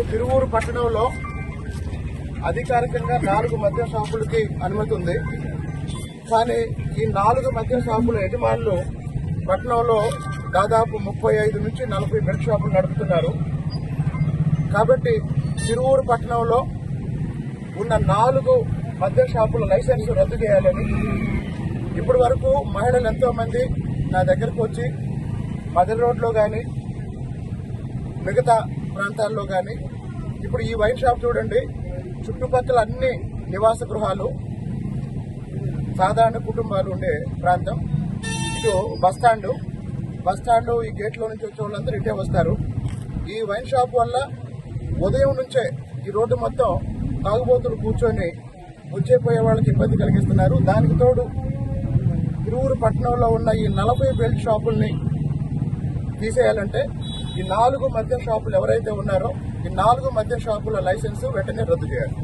తిరువూరు పట్టణంలో అధికారికంగా 4 మద్యం షాపులకి అనుమతి ఉంది. కానీ ఈ 4 మద్యం షాపుల యజమానులు పట్టణంలో దాదాపు 35 నుంచి 40 బెల్ట్ షాపులు నడుపుతున్నారు. కాబట్టి తిరువూరు పట్టణంలో ఉన్న 4 మద్యం షాపుల లైసెన్స్ రద్దు చేయాలని ఇప్పటి వరకు మహిళలు ఎంతో మంది నా దగ్గరకు వచ్చి మదర్ రోడ్లో కానీ మిగతా ప్రాంతాల్లో కానీ, ఇప్పుడు ఈ వైన్ షాప్ చూడండి, చుట్టుపక్కల అన్ని నివాస గృహాలు, సాధారణ కుటుంబాలు ఉండే ప్రాంతం. ఇటు బస్టాండ్ ఈ గేట్లో నుంచి వచ్చే వాళ్ళందరూ ఇటే వస్తారు. ఈ వైన్ షాప్ వల్ల ఉదయం నుంచే ఈ రోడ్డు మొత్తం తాగుబోతులు కూర్చొని వచ్చేపోయే వాళ్ళకి ఇబ్బంది కలిగిస్తున్నారు. దానికి తోడు తిరువూరు పట్టణంలో ఉన్న ఈ 40 బెల్ట్ షాపుల్ని తీసేయాలంటే ఈ 4 మద్యం షాపులు ఎవరైతే ఉన్నారో ఈ 4 మద్యం షాపుల లైసెన్స్ వెంటనే రద్దు చేయాలి.